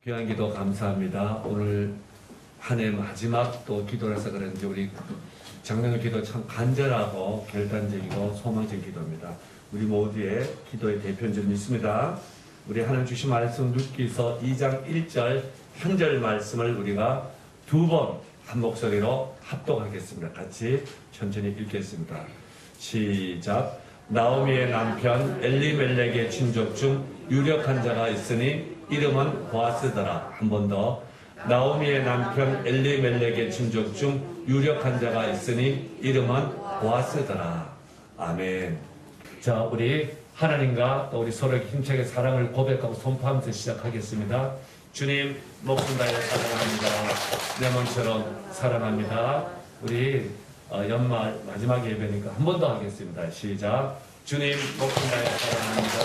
귀한 기도 감사합니다. 오늘 한 해 마지막 또 기도라서 그런지 우리 작년 기도 참 간절하고 결단적이고 소망적인 기도입니다. 우리 모두의 기도의 대표인 줄 믿습니다. 우리 하나님 주신 말씀 룻기서 2장 1절 한 절 말씀을 우리가 두 번 한 목소리로 합독하겠습니다. 같이 천천히 읽겠습니다. 시작. 나오미의 남편 엘리멜렉의 친족 중 유력한 자가 있으니 이름은 보아스더라. 한 번 더. 나오미의 남편 엘리멜렉의 친족 중 유력한 자가 있으니 이름은 보아스더라. 아멘. 자, 우리 하나님과 또 우리 서로에게 힘차게 사랑을 고백하고 선포하면서 시작하겠습니다. 주님, 목숨 다해 사랑합니다. 내 몸처럼 사랑합니다. 우리 연말 마지막 예배니까 한 번 더 하겠습니다. 시작. 주님, 목숨 다해 사랑합니다.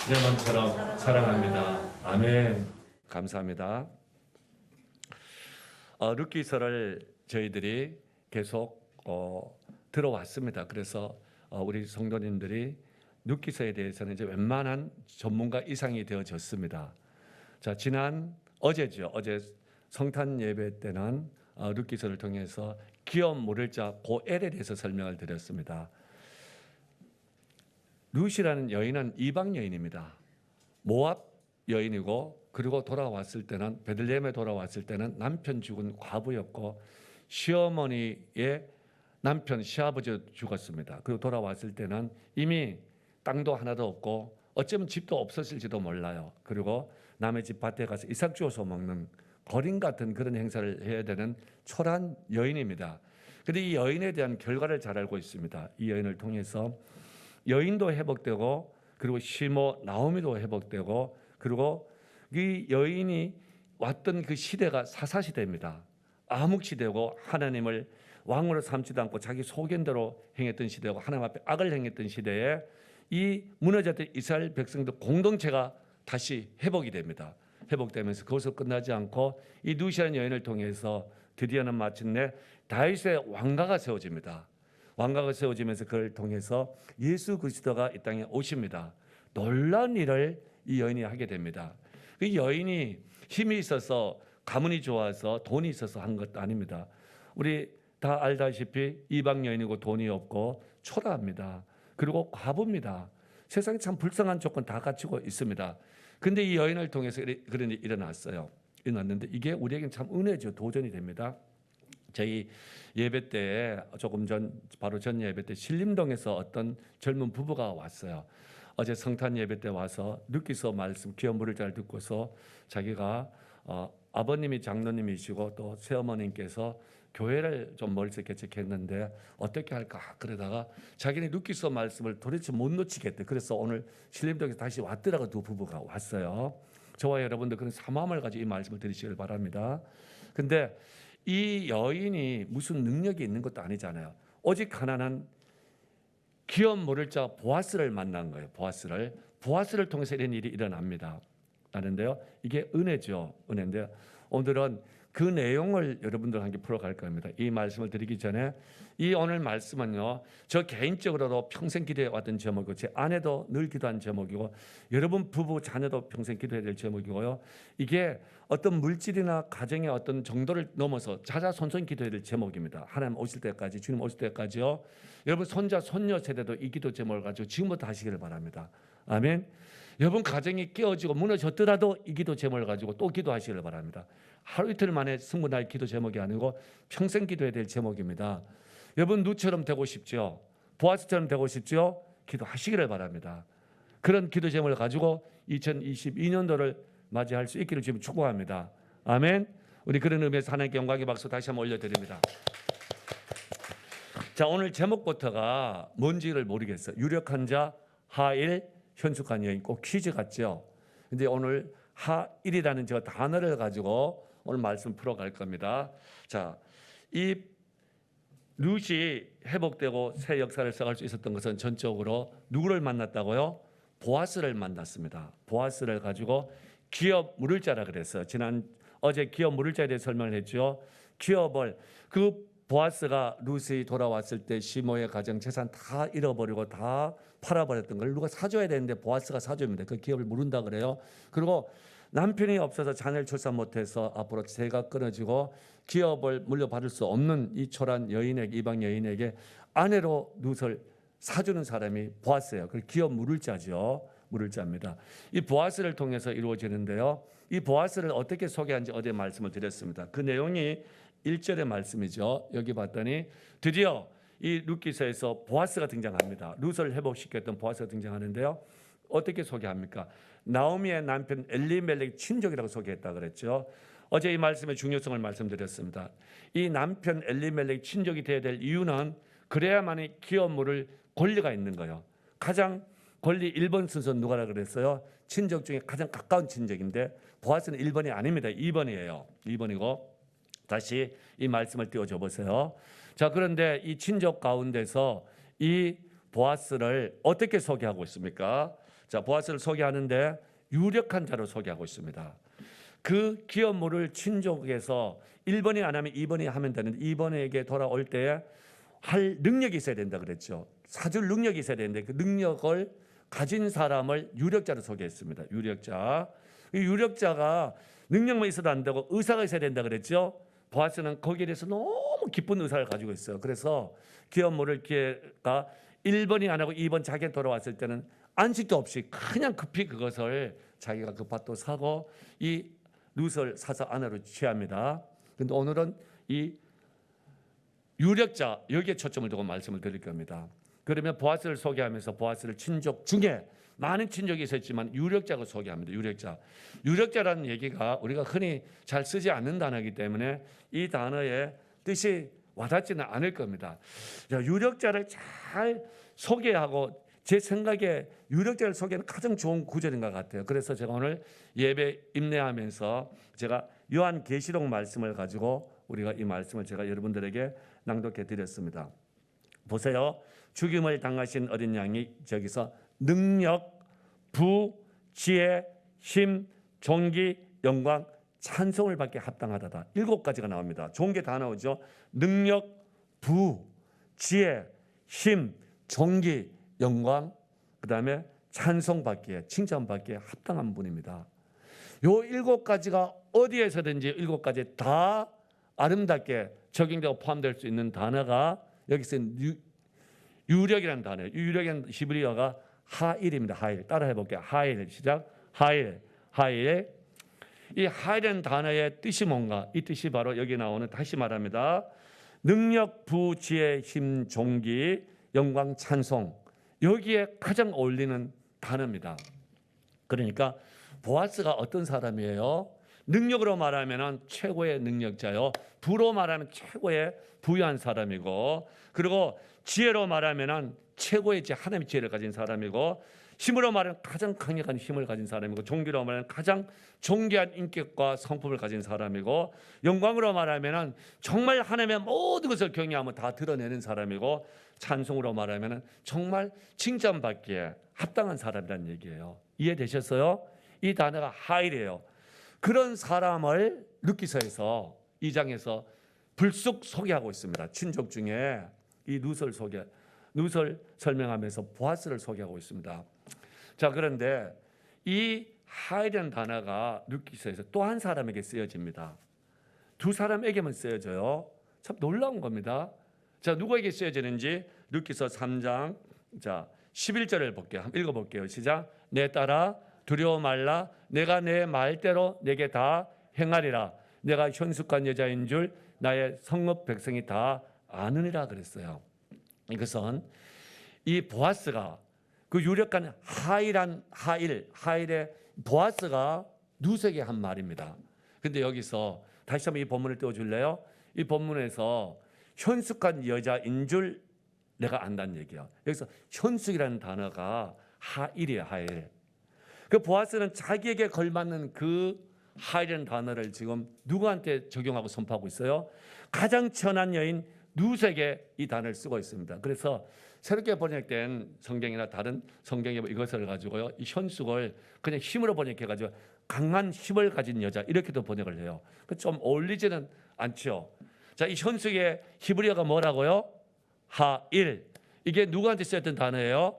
내 몸처럼 사랑합니다. 아멘. 감사합니다. 룻기서를 저희들이 계속 들어왔습니다. 그래서 우리 성도님들이 룻기서에 대해서는 이제 웬만한 전문가 이상이 되어졌습니다. 자, 어제죠. 어제 성탄 예배 때는 룻기서를 통해서 기업 모를 자 고엘에 대해서 설명을 드렸습니다. 룻이라는 여인은 이방 여인입니다. 모압 여인이고, 그리고 돌아왔을 때는 베들레헴에 돌아왔을 때는 남편 죽은 과부였고, 시어머니의 남편 시아버지 죽었습니다. 그리고 돌아왔을 때는 이미 땅도 하나도 없고 어쩌면 집도 없었을지도 몰라요. 그리고 남의 집 밭에 가서 이삭 주워서 먹는 거린 같은 그런 행사를 해야 되는 초라한 여인입니다. 그런데 이 여인에 대한 결과를 잘 알고 있습니다. 이 여인을 통해서 여인도 회복되고, 그리고 시모 나오미도 회복되고, 그리고 이 여인이 왔던 그 시대가 사사시대입니다. 암흑시대고, 하나님을 왕으로 삼지도 않고 자기 소견대로 행했던 시대고, 하나님 앞에 악을 행했던 시대에 이 무너졌던 이스라엘 백성들 공동체가 다시 회복이 됩니다. 회복되면서 그것으로 끝나지 않고 이 룻이라는 여인을 통해서 드디어는 마침내 다윗의 왕가가 세워집니다. 왕가가 세워지면서 그걸 통해서 예수 그리스도가 이 땅에 오십니다. 놀라운 일을 이 여인이 하게 됩니다. 그 여인이 힘이 있어서, 가문이 좋아서, 돈이 있어서 한 것도 아닙니다. 우리 다 알다시피 이방 여인이고 돈이 없고 초라합니다. 그리고 과부입니다. 세상에 참 불쌍한 조건 다 갖추고 있습니다. 근데 이 여인을 통해서 그런 일이 일어났는데 이게 우리에게는 참 은혜죠. 도전이 됩니다. 저희 예배 때 바로 전 예배 때 신림동에서 어떤 젊은 부부가 왔어요. 어제 성탄 예배 때 와서 룻기서 말씀 기업 물을 잘 듣고서 자기가 아버님이 장로님이시고 또 새어머님께서 교회를 좀 멀리서 개척했는데 어떻게 할까 그러다가 자기는 룻기서 말씀을 도대체 못 놓치겠대. 그래서 오늘 신림동에서 다시 왔더라고. 두 부부가 왔어요. 저와 여러분들 그런 사모함을 가지고 이 말씀을 들으시길 바랍니다. 근데 이 여인이 무슨 능력이 있는 것도 아니잖아요. 오직 하나는 기업 모를 자 보아스를 만난 거예요. 보아스를 통해서 이런 일이 일어납니다. 하는데요, 이게 은혜죠. 은혜인데요, 오늘은 그 내용을 여러분들과 함께 풀어갈 겁니다. 이 말씀을 드리기 전에 이 오늘 말씀은요, 저 개인적으로도 평생 기도해왔던 제목이고, 제 아내도 늘 기도한 제목이고, 여러분 부부 자녀도 평생 기도해야 될 제목이고요. 이게 어떤 물질이나 가정의 어떤 정도를 넘어서 자자손손 기도해야 될 제목입니다. 하나님 오실 때까지, 주님 오실 때까지요. 여러분 손자 손녀 세대도 이 기도 제목을 가지고 지금부터 하시기를 바랍니다. 아멘. 여러분 가정이 깨어지고 무너졌더라도 이 기도 제목을 가지고 또 기도하시기를 바랍니다. 하루 이틀 만에 승부날 기도 제목이 아니고 평생 기도해야 될 제목입니다. 여러분 룻처럼 되고 싶죠? 보아스처럼 되고 싶죠? 기도하시기를 바랍니다. 그런 기도 제목을 가지고 2022년도를 맞이할 수 있기를 지금 축복합니다. 아멘. 우리 그런 의미에서 하나님께 영광의 박수 다시 한번 올려드립니다. 자, 오늘 제목부터가 뭔지를 모르겠어요. 유력한 자, 하일, 현숙한 여인. 꼭 퀴즈 같죠? 근데 오늘 하일이라는 저 단어를 가지고 오늘 말씀 풀어갈 겁니다. 자, 이 룻이 회복되고 새 역사를 써갈 수 있었던 것은 전적으로 누구를 만났다고요? 보아스를 만났습니다. 보아스를 가지고 기업 물을 자라 그랬어요. 어제 기업 물을 자에 대해 설명을 했죠. 기업을 보아스가 룻이 돌아왔을 때 시모의 가정 재산 다 잃어버리고 다 팔아버렸던 걸 누가 사줘야 되는데 보아스가 사줍니다. 그 기업을 물은다 그래요. 그리고 남편이 없어서 자녀를 출산 못해서 앞으로 세가 끊어지고 기업을 물려받을 수 없는 이 초란 여인에게, 이방 여인에게 아내로 룻을 사주는 사람이 보아스예요. 그 기업 물을자죠. 물을자입니다. 이 보아스를 통해서 이루어지는데요. 이 보아스를 어떻게 소개한지 어제 말씀을 드렸습니다. 그 내용이 1절의 말씀이죠. 여기 봤더니 드디어 이 룻기서에서 보아스가 등장합니다. 룻을 회복시켰던 보아스가 등장하는데요. 어떻게 소개합니까? 나오미의 남편 엘리멜렉 친족이라고 소개했다 그랬죠. 어제 이 말씀의 중요성을 말씀드렸습니다. 이 남편 엘리멜렉 친족이 되어야 될 이유는 그래야만이 기업 물을 권리가 있는 거예요. 가장 권리 1번 순서 누가라 그랬어요? 친족 중에 가장 가까운 친족인데 보아스는 1번이 아닙니다. 2번이에요. 2번이고 다시 이 말씀을 띄워줘 보세요. 자, 그런데 이 친족 가운데서 이 보아스를 어떻게 소개하고 있습니까? 자, 보아스를 소개하는데 유력한 자로 소개하고 있습니다. 그 기업물을 친족에서 1번이 안 하면 2번이 하면 되는데 2번에게 돌아올 때 할 능력이 있어야 된다 그랬죠. 사줄 능력이 있어야 되는데 그 능력을 가진 사람을 유력자로 소개했습니다. 유력자. 이 유력자가 능력만 있어도 안 되고 의사가 있어야 된다 그랬죠. 보아스는 거기에 대해서 너무 기쁜 의사를 가지고 있어요. 그래서 기업물을 기회가 1번이 안 하고 2번 자기가 돌아왔을 때는 안식도 없이 그냥 급히 그것을 자기가 급하도 사고 이 룻을 사서 아내로 취합니다. 그런데 오늘은 이 유력자 여기에 초점을 두고 말씀을 드릴 겁니다. 그러면 보아스를 소개하면서 보아스를 친족 중에 많은 친족이 있었지만 유력자가 소개합니다. 유력자. 유력자라는 얘기가 우리가 흔히 잘 쓰지 않는 단어이기 때문에 이 단어의 뜻이 와닿지는 않을 겁니다. 유력자를 잘 소개하고 제 생각에 유력자를 소개하는 가장 좋은 구절인 것 같아요. 그래서 제가 오늘 예배 임내하면서 제가 요한계시록 말씀을 가지고 우리가 이 말씀을 제가 여러분들에게 낭독해 드렸습니다. 보세요. 죽임을 당하신 어린 양이 저기서 능력, 부, 지혜, 힘, 존귀, 영광, 찬송을 받게 합당하다다. 7가지가 나옵니다. 좋은 게 다 나오죠. 능력, 부, 지혜, 힘, 존귀, 영광, 그 다음에 찬송받기에, 칭찬받기에 합당한 분입니다. 요 7가지가 어디에서든지 7가지 다 아름답게 적용되고 포함될 수 있는 단어가 여기 쓰인 유력이라는 단어예요. 유력이라는 히브리어가 하일입니다. 하일. 따라 해볼게요. 하일. 시작. 하일. 하일. 이 하일이라는 단어의 뜻이 뭔가? 이 뜻이 바로 여기 나오는, 다시 말합니다, 능력, 부, 지혜, 힘, 존귀, 영광, 찬송. 여기에 가장 어울리는 단어입니다. 그러니까 보아스가 어떤 사람이에요? 능력으로 말하면 최고의 능력자요. 부로 말하면 최고의 부유한 사람이고, 그리고 지혜로 말하면 최고의 하나님의 지혜를 가진 사람이고, 힘으로 말하면 가장 강력한 힘을 가진 사람이고, 존귀로 말하면 가장 존귀한 인격과 성품을 가진 사람이고, 영광으로 말하면 정말 하나님의 모든 것을 경외하며 다 드러내는 사람이고, 찬송으로 말하면 정말 칭찬받기에 합당한 사람이라는 얘기예요. 이해되셨어요? 이 단어가 하일이에요. 그런 사람을 룻기서에서 2장에서 불쑥 소개하고 있습니다. 친족 중에 이 룻을 설명하면서 보아스를 소개하고 있습니다. 자, 그런데 이 하일이라는 단어가 룻기서에서 또 한 사람에게 쓰여집니다. 2사람에게만 쓰여져요. 참 놀라운 겁니다. 자, 누구에게 쓰여지는지 룻기서 3장 11절을 볼게요. 한번 읽어볼게요. 시작. 내 딸아 두려워 말라. 내가 내 말대로 내게 다 행하리라. 내가 현숙한 여자인 줄 나의 성읍 백성이 다 아느니라 그랬어요. 이것은 이 보아스가 그 유력한 하일의 보아스가 룻에게 한 말입니다. 근데 여기서 다시 한번 이 본문을 띄워줄래요? 이 본문에서 현숙한 여자인 줄 내가 안다는 얘기야. 여기서 현숙이라는 단어가 하일이에요. 하일. 그 보아스는 자기에게 걸맞는 그 하일이라는 단어를 지금 누구한테 적용하고 선포하고 있어요? 가장 천한 여인 룻에게 이 단어를 쓰고 있습니다. 그래서 새롭게 번역된 성경이나 다른 성경에 이것을 가지고요, 이 현숙을 그냥 힘으로 번역해가지고 강한 힘을 가진 여자 이렇게도 번역을 해요. 좀 어울리지는 않죠. 자, 이 현숙의 히브리어가 뭐라고요? 하일. 이게 누구한테 쓰였던 단어예요?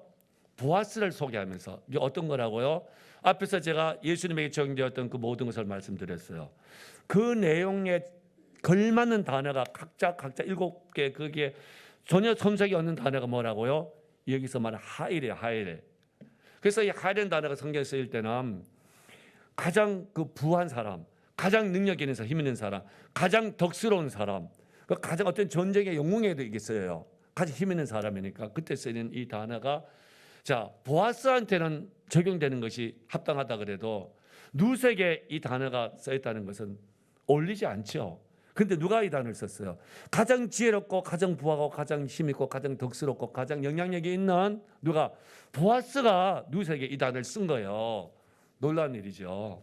보아스를 소개하면서. 이게 어떤 거라고요? 앞에서 제가 예수님에게 적용되었던 그 모든 것을 말씀드렸어요. 그 내용에 걸맞는 단어가 각자 7개 거기에 전혀 손색이 없는 단어가 뭐라고요? 여기서 말하는 하일이에요. 하일. 그래서 이 하일이라는 단어가 성경에 쓰일 때는 가장 그 부한 사람, 가장 능력 있는 사람, 힘 있는 사람, 가장 덕스러운 사람, 가장 어떤 전쟁의 영웅에도 이게 쓰여요. 가장 힘 있는 사람이니까 그때 쓰이는 이 단어가 자 보아스한테는 적용되는 것이 합당하다 그래도 룻에게 이 단어가 써있다는 것은 어울리지 않죠. 근데 누가 이 단어를 썼어요? 가장 지혜롭고 가장 부하고 가장 힘있고 가장 덕스럽고 가장 영향력이 있는 누가? 보아스가 룻에게 이 단어를 쓴 거예요. 놀라운 일이죠.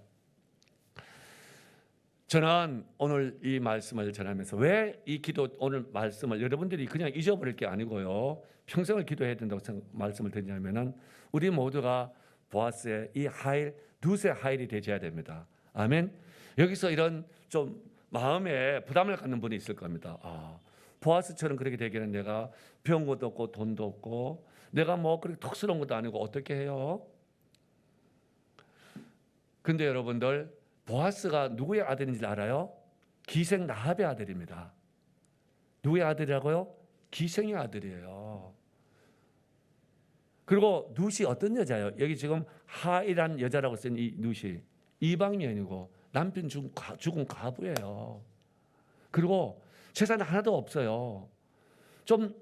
저는 오늘 이 말씀을 전하면서 왜 이 기도 오늘 말씀을 여러분들이 그냥 잊어버릴 게 아니고요. 평생을 기도해야 된다고 말씀을 드리냐면은 우리 모두가 보아스의 이 하일, 룻의 하일이 되셔야 됩니다. 아멘. 여기서 이런 좀 마음에 부담을 갖는 분이 있을 겁니다. 보아스처럼 그렇게 되기는 내가 배운 것도 없고 돈도 없고 내가 뭐 그렇게 턱스러운 것도 아니고 어떻게 해요? 근데 여러분들 보아스가 누구의 아들인지 알아요? 기생 라합의 아들입니다. 누구의 아들이라고요? 기생의 아들이에요. 그리고 룻이 어떤 여자예요? 여기 지금 하이란 여자라고 쓴 이 룻이 이방 여인이고 남편 죽은 과부예요. 그리고 재산 하나도 없어요. 좀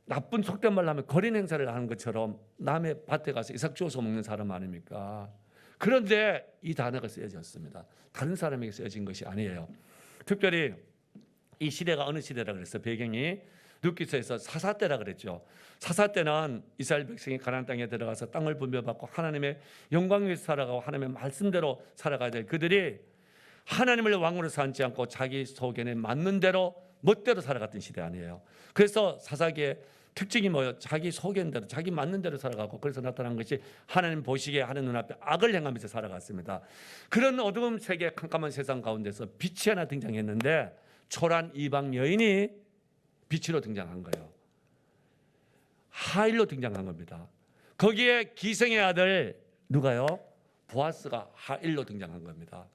나쁜 속된 말로 하면 거린 행사를 하는 것처럼 남의 밭에 가서 이삭 주워서 먹는 사람 아닙니까? 그런데 이 단어가 쓰여졌습니다. 다른 사람에게 쓰여진 것이 아니에요. 특별히 이 시대가 어느 시대라 그랬어요? 배경이 룻기서에서 사사 때라 그랬죠. 사사 때는 이스라엘 백성이 가나안 땅에 들어가서 땅을 분배받고 하나님의 영광 위에서 살아가고 하나님의 말씀대로 살아가야 될 그들이 하나님을 왕으로 삼지 않고 자기 속에는 맞는 대로 멋대로 살아갔던 시대 아니에요. 그래서 사사기의 특징이 뭐예요? 자기 속엔 대로 자기 맞는 대로 살아가고 그래서 나타난 것이 하나님 보시기에 하는 눈앞에 악을 행하면서 살아갔습니다. 그런 어두운 세계 캄캄한 세상 가운데서 빛이 하나 등장했는데 초라한 이방 여인이 빛으로 등장한 거예요. 하일로 등장한 겁니다. 거기에 기생의 아들 누가요? 보아스가 하일로 등장한 겁니다.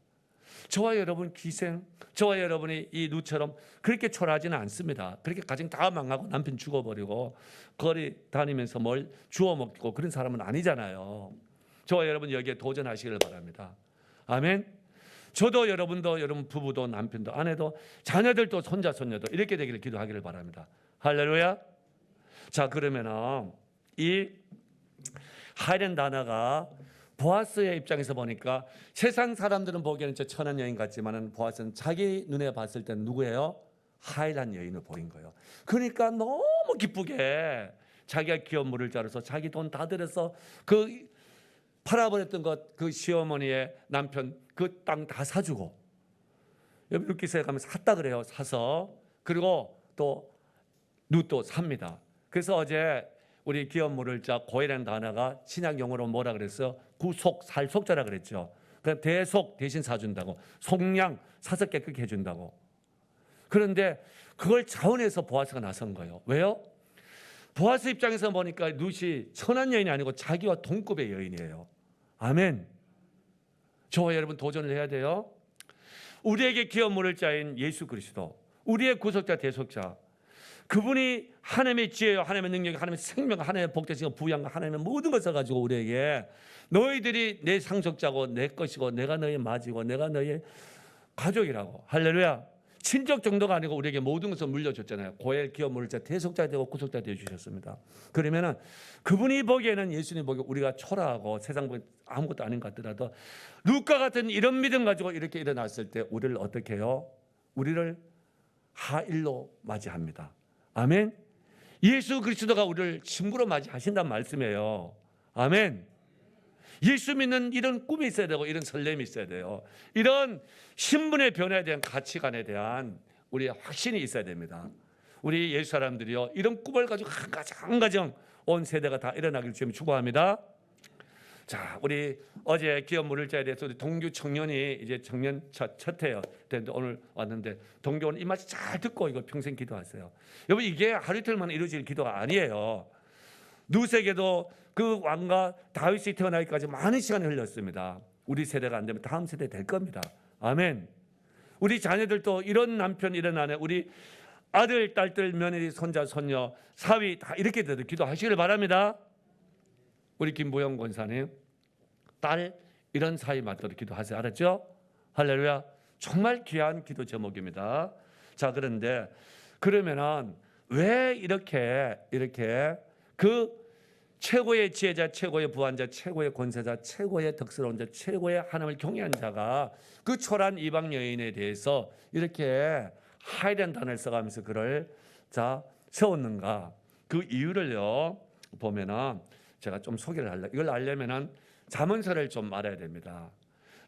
저와 여러분 기생, 저와 여러분이 이 룻처럼 그렇게 초라하지는 않습니다. 그렇게 가정 다 망하고 남편 죽어버리고 거리 다니면서 뭘 주워 먹고 그런 사람은 아니잖아요. 저와 여러분 여기에 도전하시기를 바랍니다. 아멘. 저도 여러분도 여러분 부부도 남편도 아내도 자녀들도 손자 손녀도 이렇게 되기를 기도하기를 바랍니다. 할렐루야. 자 그러면은 이 하이란 단어가 보아스의 입장에서 보니까 세상 사람들은 보기에는 저 천한 여인 같지만은 보아스는 자기 눈에 봤을 때는 누구예요? 하일한 여인을 보인 거예요. 그러니까 너무 기쁘게 자기가 기업 물을 자라서 자기 돈 다 들여서 그 팔아버렸던 것 그 시어머니의 남편 그 땅 다 사주고 여기 룻기서에 가면 샀다 그래요. 사서 그리고 또 룻도 삽니다. 그래서 어제 우리 기업 물을 자 고이라는 단어가 신약 용어로 뭐라 그랬어요? 구속 살속자라 그랬죠. 그냥 대속 대신 사준다고 속량 사서 깨끗게 해준다고. 그런데 그걸 자원해서 보아스가 나선 거예요. 왜요? 보아스 입장에서 보니까 룻이 천한 여인이 아니고 자기와 동급의 여인이에요. 아멘. 저와 여러분 도전을 해야 돼요. 우리에게 기업 물을 자인 예수 그리스도, 우리의 구속자 대속자, 그분이 하나님의 지혜와 하나님의 능력, 하나님의 생명, 하나님의 복되시고 부양과 하나님의 모든 것을 가지고 우리에게 너희들이 내 상속자고 내 것이고 내가 너희 맞이고 내가 너희 가족이라고. 할렐루야. 친족 정도가 아니고 우리에게 모든 것을 물려줬잖아요. 고엘 기업 물자 대속자 되고 구속자 되어 주셨습니다. 그러면은 그분이 보기에는 예수님 보기에 우리가 초라하고 세상 보기 아무것도 아닌 것 같더라도 룻과 같은 이런 믿음 가지고 이렇게 일어났을 때 우리를 어떻게 해요? 우리를 하일로 맞이합니다. 아멘. 예수 그리스도가 우리를 친구로 맞이하신다는 말씀이에요. 아멘. 예수 믿는 이런 꿈이 있어야 되고 이런 설렘이 있어야 돼요. 이런 신분의 변화에 대한 가치관에 대한 우리의 확신이 있어야 됩니다. 우리 예수 사람들이요 이런 꿈을 가지고 한 가정 온 세대가 다 일어나길 주님 축복합니다. 자, 우리 어제 기업 물을 자에 대해서 우리 동교 청년이 이제 청년 첫 해요. 오늘 왔는데 동교는 이 말씀 잘 듣고 이거 평생 기도하세요. 여러분 이게 하루 이틀만 이루어질 기도가 아니에요. 누세에게도 그 왕과 다윗이 태어나기까지 많은 시간이 흘렀습니다. 우리 세대가 안 되면 다음 세대 될 겁니다. 아멘. 우리 자녀들도 이런 남편, 이런 아내, 우리 아들, 딸들, 며느리, 손자, 손녀, 사위 다 이렇게 되도록 기도하시길 바랍니다. 우리 김보영 권사님, 딸 이런 사위 맞도록 기도하세요. 알았죠? 할렐루야. 정말 귀한 기도 제목입니다. 자, 그런데 그러면은 왜 이렇게 그 최고의 지혜자, 최고의 부한자, 최고의 권세자, 최고의 덕스러운 자, 최고의 하나님을 경외한 자가 그 초라한 이방 여인에 대해서 이렇게 하이란 단어를 써가면서 그를 세웠는가? 그 이유를요 보면은 제가 좀 소개를 하려. 이걸 알려면은 잠언서를 좀 알아야 됩니다.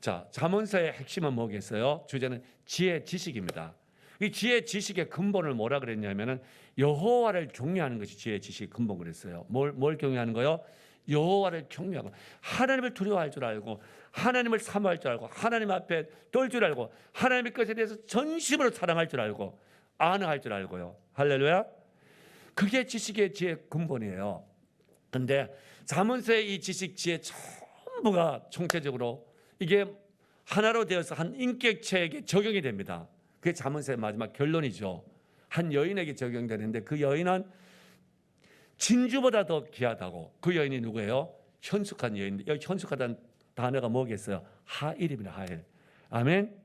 자, 잠언서의 핵심은 뭐겠어요? 주제는 지혜, 지식입니다. 이 지혜, 지식의 근본을 뭐라 그랬냐면은 여호와를 경외하는 것이 지혜, 지식의 근본 그랬어요. 뭘 경외하는 거요? 여호와를 경외하고 하나님을 두려워할 줄 알고 하나님을 사모할 줄 알고 하나님 앞에 떨 줄 알고 하나님의 것에 대해서 전심으로 사랑할 줄 알고 안어할 줄 알고요. 할렐루야. 그게 지식의 지혜 근본이에요. 근데 잠언서의 이 지식, 지혜 전부가 총체적으로 이게 하나로 되어서 한 인격체에게 적용이 됩니다. 그게 잠언서의 마지막 결론이죠. 한 여인에게 적용되는데 그 여인은 진주보다 더 귀하다고. 그 여인이 누구예요? 현숙한 여인인데 여기 현숙하다는 단어가 뭐겠어요? 하일입니다. 하일. 아멘.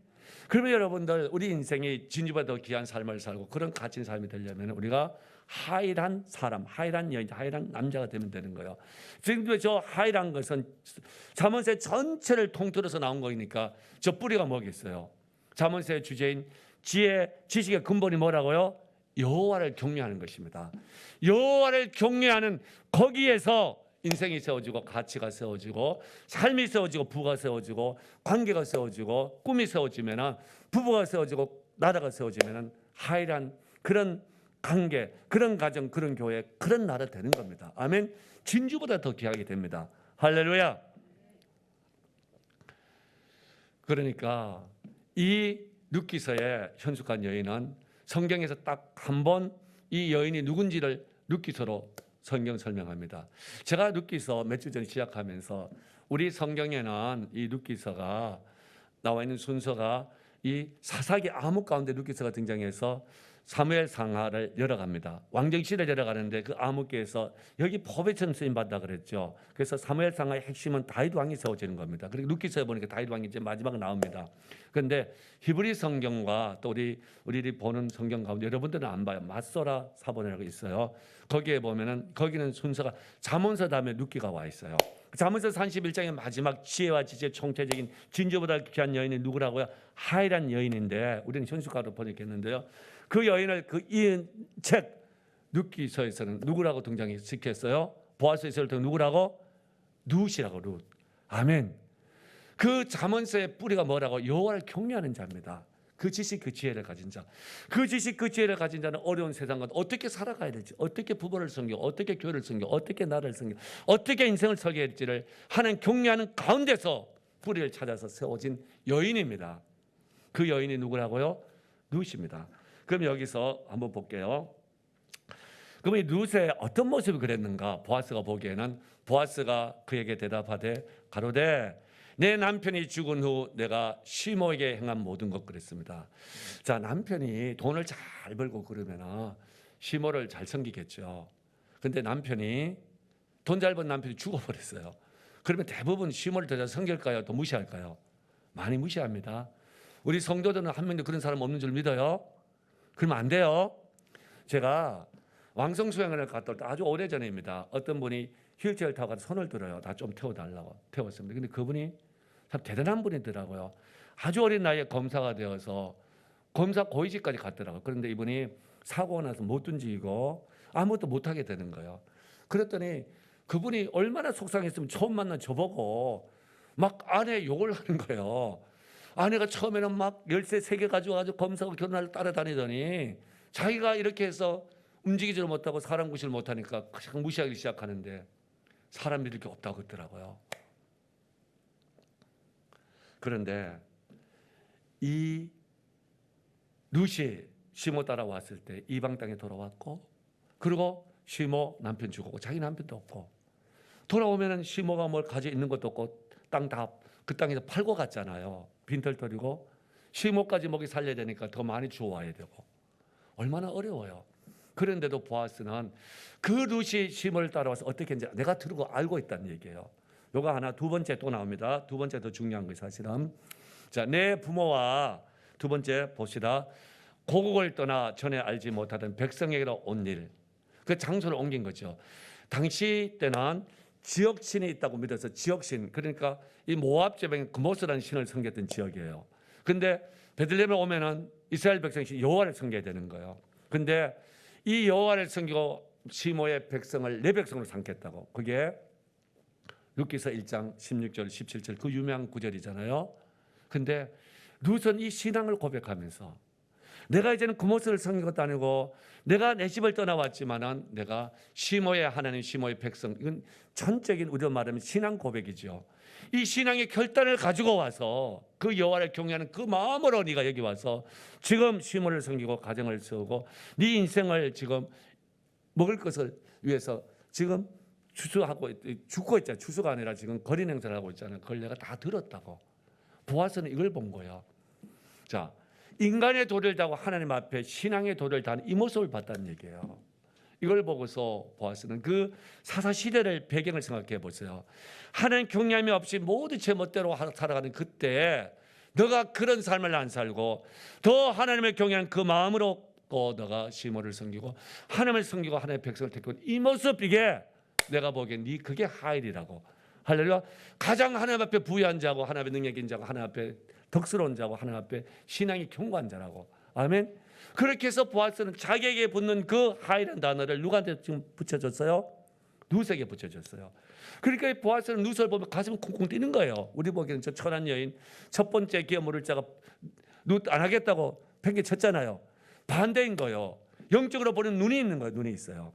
그러면 여러분들 우리 인생이 진주보다 더 귀한 삶을 살고 그런 가치 삶이 되려면 우리가 하일한 사람, 하일한 여인, 하일한 남자가 되면 되는 거예요. 지금 저 하일한 것은 잠언서 전체를 통틀어서 나온 거니까 저 뿌리가 뭐겠어요? 잠언서의 주제인 지혜, 지식의 근본이 뭐라고요? 여호와를 경외하는 것입니다. 여호와를 경외하는 거기에서 인생이 세워지고 가치가 세워지고 삶이 세워지고 부가 세워지고 관계가 세워지고 꿈이 세워지면은 부부가 세워지고 나라가 세워지면은 하이란 그런 관계, 그런 가정, 그런 교회, 그런 나라 되는 겁니다. 아멘. 진주보다 더 귀하게 됩니다. 할렐루야. 그러니까 이 룻기서의 현숙한 여인은 성경에서 딱 한 번 이 여인이 누군지를 룻기서로 성경 설명합니다. 제가 룻기서 몇 주 전에 시작하면서 우리 성경에는 이 룻기서가 나와 있는 순서가 이 사사기 암흑 가운데 룻기서가 등장해서 사무엘 상하를 열어갑니다. 왕정시대를 열어가는데 그 암흑기에서 여기 법에처럼 쓰임 받다 그랬죠. 그래서 사무엘 상하의 핵심은 다윗 왕이 세워지는 겁니다. 그리고 룻기서에 보니까 다윗 왕이 이제 마지막 나옵니다. 그런데 히브리 성경과 또 우리 보는 성경 가운데 여러분들은 안 봐요. 맞소라 사본이라고 있어요. 거기에 보면은 거기는 순서가 잠언서 다음에 룻기가 와 있어요. 잠언서 31장의 마지막 지혜와 지식의 총체적인 진주보다 귀한 여인이 누구라고요? 하이란 여인인데 우리는 현숙가로 번역했는데요. 그 여인을 그 이 책 룻기서에서는 누구라고 등장시켰어요? 보아스에서 누구라고? 룻이라고. 룻. 아멘. 그 잠언서의 뿌리가 뭐라고? 여호와를 경외하는 자입니다. 그 지식, 그 지혜를 가진 자. 그 지식, 그 지혜를 가진 자는 어려운 세상과 어떻게 살아가야 될지, 어떻게 부부를 섬겨, 어떻게 교회를 섬겨, 어떻게 나라를 섬겨, 어떻게 인생을 설계해야 될지를 하나님 경외하는 가운데서 뿌리를 찾아서 세워진 여인입니다. 그 여인이 누구라고요? 룻입니다. 그럼 여기서 한번 볼게요. 그럼 이 룻의 어떤 모습이 그랬는가? 보아스가 보기에는 보아스가 그에게 대답하되 가로되 내 남편이 죽은 후 내가 시모에게 행한 모든 것 그랬습니다. 자, 남편이 돈을 잘 벌고 그러면 시모를 잘 섬기겠죠. 근데 남편이 돈 잘 번 남편이 죽어버렸어요. 그러면 대부분 시모를 더 잘 섬길까요? 더 무시할까요? 많이 무시합니다. 우리 성도들은 한 명도 그런 사람 없는 줄 믿어요? 그러면 안 돼요. 제가 왕성 수양을 갔다 올 때 아주 오래전입니다. 어떤 분이 휠체어를 타고 가서 손을 들어요. 나 좀 태워달라고. 태웠습니다. 근데 그분이 참 대단한 분이더라고요. 아주 어린 나이에 검사가 되어서 검사 고위직까지 갔더라고요. 그런데 이분이 사고가 나서 못 움직이고 아무것도 못하게 되는 거예요. 그랬더니 그분이 얼마나 속상했으면 처음 만난 저보고 막 아내 욕을 하는 거예요. 아내가 처음에는 막 열쇠 3개 가지고 검사하고 결혼을 따라다니더니 자기가 이렇게 해서 움직이지를 못하고 사람 구실을 못하니까 그냥 무시하기 시작하는데 사람 믿을 게 없다고 그러더라고요. 그런데 이 룻이 시모 따라왔을 때 이방 땅에 돌아왔고 그리고 시모 남편 죽었고 자기 남편도 없고 돌아오면은 시모가 뭘 가지고 있는 것도 없고 땅 다 그 땅에서 팔고 갔잖아요. 빈털터리고 시모까지 먹이 살려야 되니까 더 많이 주워와야 되고 얼마나 어려워요. 그런데도 보아스는 그 룻이 시모를 따라와서 어떻게 했는지 내가 들고 알고 있다는 얘기예요. 요거 하나 두 번째 또 나옵니다. 두 번째 더 중요한 거 사실은 자, 내 부모와 두 번째 봅시다. 고국을 떠나 전에 알지 못하던 백성에게로 온 일. 그 장소를 옮긴 거죠. 당시 때는 지역신이 있다고 믿어서 지역신, 그러니까 이 모압 지방에 그모스라는 신을 섬겼던 지역이에요. 근데 베들레헴에 오면은 이스라엘 백성이 여호와를 섬겨야 되는 거예요. 근데 이 여호와를 섬기고 시모의 백성을 내 백성으로 삼겠다고. 그게 룻기서 1장 16절 17절 그 유명한 구절이잖아요. 근데 룻은 이 신앙을 고백하면서 내가 이제는 그모스를 섬긴 것도 아니고 내가 내 집을 떠나왔지만은 내가 시모의 하나님 시모의 백성, 이건 전적인 우리로 말하면 신앙 고백이죠. 이 신앙의 결단을 가지고 와서 그 여호와를 경외하는 그 마음으로 네가 여기 와서 지금 시모를 섬기고 가정을 세우고 네 인생을 지금 먹을 것을 위해서 지금 추수하고 죽고 있잖아. 추수가 아니라 지금 거린 행사를 하고 있잖아요. 그걸 내가 다 들었다고. 보아스는 이걸 본 거예요. 자, 인간의 도를 다하고 하나님 앞에 신앙의 도를 다하는 이 모습을 봤다는 얘기예요. 이걸 보고서 보아스는 그 사사 시대를 배경을 생각해 보세요. 하나님 경외함이 없이 모두 제 멋대로 살아가는 그때 너가 그런 삶을 안 살고 더 하나님을 경외하는 그 마음으로 또 너가 시모를 섬기고 하나님을 섬기고 하나님의 백성을 택하는 이 모습, 이게 내가 보기엔 그게 하일이라고. 할렐루야. 가장 하나님 앞에 부유한 자고 하나님 앞에 능력인 자고 하나님 앞에 덕스러운 자고 하나님 앞에 신앙이 견고한 자라고. 아멘. 그렇게 해서 보아스는 자기에게 붙는 그 하이라는 단어를 누구한테 지금 붙여줬어요? 룻에게 붙여줬어요. 그러니까 보아스는 룻을 보면 가슴이 쿵쿵 뛰는 거예요. 우리 보기에는 저 천한 여인 첫 번째 기업 물을 자가 룻 안 하겠다고 팽개쳤잖아요. 반대인 거예요. 영적으로 보는 눈이 있는 거예요. 눈이 있어요.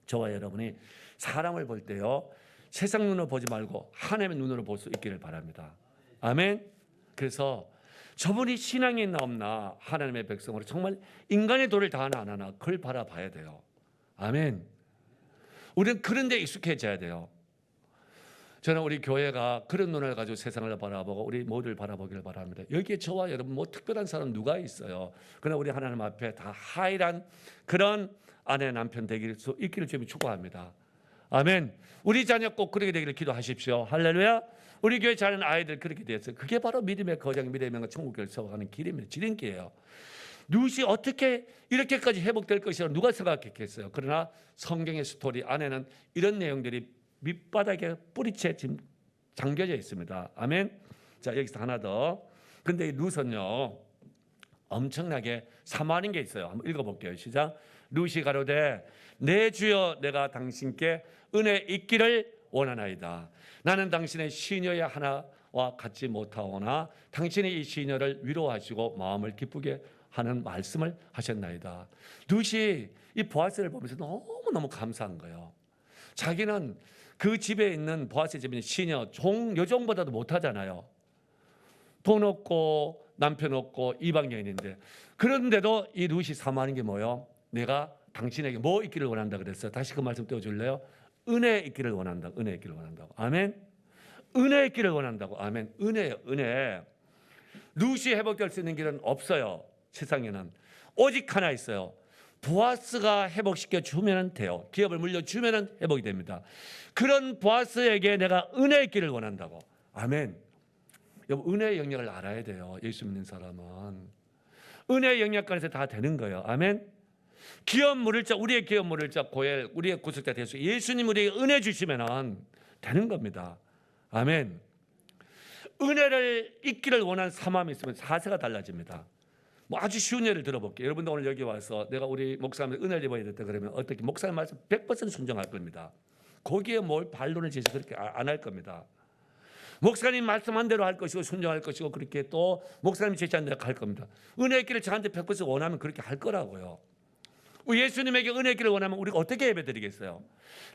저와 여러분이 사람을 볼 때요, 세상 눈으로 보지 말고 하나님의 눈으로 볼 수 있기를 바랍니다. 아멘. 그래서 저분이 신앙이 있나 없나, 하나님의 백성으로 정말 인간의 도를 다하나 안 하나, 그걸 바라봐야 돼요. 아멘. 우리는 그런 데 익숙해져야 돼요. 저는 우리 교회가 그런 눈을 가지고 세상을 바라보고 우리 모두를 바라보기를 바랍니다. 여기에 저와 여러분 뭐 특별한 사람 누가 있어요? 그러나 우리 하나님 앞에 다 하이란 그런 아내 남편 되길 수 있기를 주님 축복합니다. 아멘. 우리 자녀 꼭 그렇게 되기를 기도하십시오. 할렐루야. 우리 교회 자는 아이들 그렇게 되었어요. 그게 바로 믿음의 거장, 믿음의 명과 천국을 세워가는 길입니다. 지름길이에요. 룻이 어떻게 이렇게까지 회복될 것이라고 누가 생각했겠어요? 그러나 성경의 스토리 안에는 이런 내용들이 밑바닥에 뿌리채 지금 잠겨져 있습니다. 아멘. 자, 여기서 하나 더. 근데 이 룻은요, 엄청나게 사모하는 게 있어요. 한번 읽어볼게요. 시작. 룻이 가로되 내 주여, 내가 당신께 은혜 있기를 원하나이다. 나는 당신의 시녀의 하나와 같지 못하오나 당신이 이 시녀를 위로하시고 마음을 기쁘게 하는 말씀을 하셨나이다. 룻이 이 보아스를 보면서 너무너무 감사한 거예요. 자기는 그 집에 있는 보아스 집에 있는 시녀, 여종보다도 못하잖아요. 돈 없고 남편 없고 이방 여인인데, 그런데도 이 룻이 사모하는 게 뭐예요? 내가 당신에게 뭐 있기를 원한다 그랬어요. 다시 그 말씀 떼어줄래요? 은혜 있기를 원한다. 은혜 있기를 원한다고. 아멘. 은혜 있기를 원한다고. 아멘. 은혜요, 은혜. 룻이 회복될 수 있는 길은 없어요. 세상에는 오직 하나 있어요. 보아스가 회복시켜 주면 돼요. 기업을 물려주면 회복이 됩니다. 그런 보아스에게 내가 은혜 있기를 원한다고. 아멘. 여러분, 은혜의 영역을 알아야 돼요. 예수 믿는 사람은 은혜의 영역간에서 다 되는 거예요. 아멘. 기업 물을 자, 우리의 기업 물을 자 고엘, 우리의 구속자 대수 예수님 우리에게 은혜 주시면 되는 겁니다. 아멘. 은혜를 잊기를 원하는 사람이 있으면 사세가 달라집니다. 뭐 아주 쉬운 예를 들어볼게요. 여러분도 오늘 여기 와서 내가 우리 목사님 은혜를 입어야 됐다 그러면 어떻게 목사님 말씀 100% 순종할 겁니다. 거기에 뭘 반론을 제시 그렇게 안 할 겁니다. 목사님 말씀한 대로 할 것이고 순종할 것이고, 그렇게 또 목사님 제시한 대로 할 겁니다. 은혜의 길을 저한테 100% 원하면 그렇게 할 거라고요. 예수님에게 은혜의 길을 원하면 우리가 어떻게 예배드리겠어요?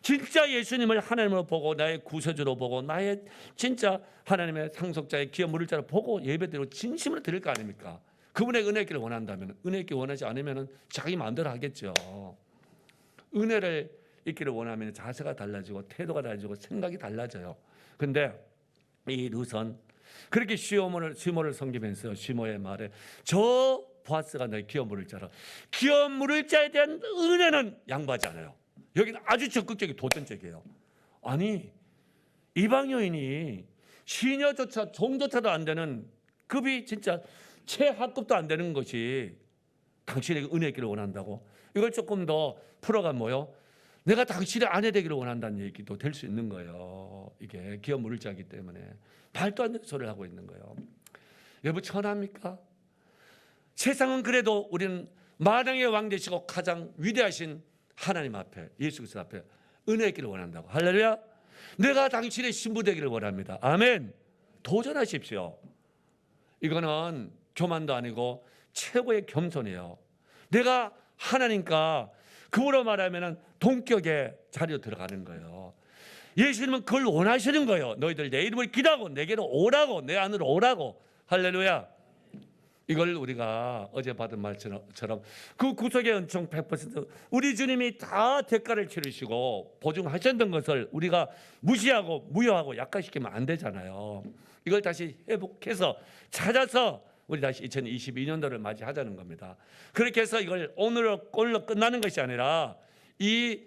진짜 예수님을 하나님으로 보고 나의 구세주로 보고 나의 진짜 하나님의 상속자의 기업 물을 자로 보고 예배드리고 진심으로 드릴 거 아닙니까? 그분의 은혜의 길을 원한다면, 은혜의 길을 원하지 않으면 자기 마음대로 하겠죠. 은혜를 있기를 원하면 자세가 달라지고 태도가 달라지고 생각이 달라져요. 근데 이 룻은 그렇게 시모를 섬기면서 시모의 말에 저 보아스가 너의 기업 물을 자라. 기업 물을 자에 대한 은혜는 양보하지 않아요. 여기는 아주 적극적인 도전적이에요. 아니 이방 여인이 시녀조차 종조차도 안 되는 급이 진짜 최하급도 안 되는 것이 당신에게 은혜 있기를 원한다고. 이걸 조금 더 풀어가 뭐요? 내가 당신의 아내 되기를 원한다는 얘기도 될 수 있는 거예요. 이게 기업 물을 자이기 때문에 말도 안 되는 소리를 하고 있는 거예요. 여러분 천합니까? 세상은 그래도 우리는 만왕의 왕 되시고 가장 위대하신 하나님 앞에 예수 그리스도 앞에 은혜 있기를 원한다고. 할렐루야. 내가 당신의 신부 되기를 원합니다. 아멘. 도전하십시오. 이거는 교만도 아니고 최고의 겸손이에요. 내가 하나님과 그거로 말하면 동격의 자리로 들어가는 거예요. 예수님은 그걸 원하시는 거예요. 너희들 내 이름을 기다고 내게로 오라고, 내 안으로 오라고. 할렐루야. 이걸 우리가 어제 받은 말처럼 그 구속의 은총 100% 우리 주님이 다 대가를 치르시고 보증하셨던 것을 우리가 무시하고 무효하고 약화시키면 안 되잖아요. 이걸 다시 회복해서 찾아서 우리 다시 2022년도를 맞이하자는 겁니다. 그렇게 해서 이걸 오늘로 끝나는 것이 아니라 이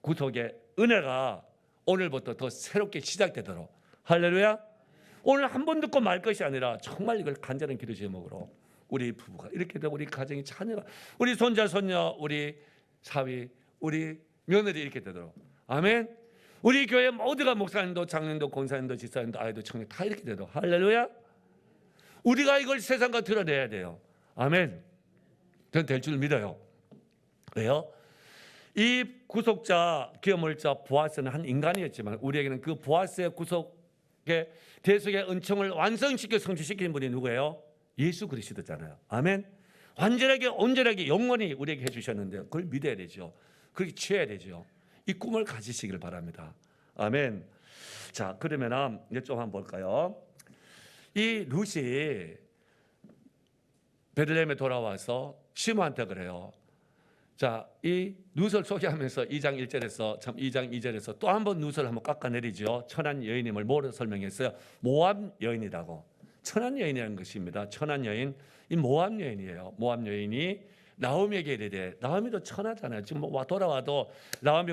구속의 은혜가 오늘부터 더 새롭게 시작되도록. 할렐루야. 오늘 한 번 듣고 말 것이 아니라 정말 이걸 간절한 기도 제목으로 우리 부부가 이렇게 되고 우리 가정이 자녀가 우리 손자 손녀 우리 사위 우리 며느리 이렇게 되도록. 아멘. 우리 교회 모두가 목사님도 장로님도 권사님도 집사님도 아이도 청년 다 이렇게 되도록. 할렐루야. 우리가 이걸 세상과 드러내야 돼요. 아멘. 저는 될 줄 믿어요. 왜요? 이 구속자 기업물자 보아스는 한 인간이었지만 우리에게는 그 보아스의 구속의 대속의 은총을 완성시켜 성취시키는 분이 누구예요? 예수 그리스도잖아요. 아멘. 완전하게 온전하게 영원히 우리에게 해주셨는데 그걸 믿어야 되죠. 그렇게 취해야 되죠. 이 꿈을 가지시길 바랍니다. 아멘. 자 그러면 이제 좀 한번 볼까요? 이 룻이 베들레헴에 돌아와서 시므한테 그래요. 자, 이 룻을 소개하면서 2장 1절에서 참 2장 2절에서 또 한 번 룻을 한번 깎아내리죠. 천한 여인임을 뭐로 설명했어요? 모압 여인이라고. 천한 여인이라는 것입니다. 천한 여인, 이 모압 여인이에요. 모압 여인이 나오미에게 이르되, 나오미도 천하잖아요. 지금 뭐 돌아와도 나오미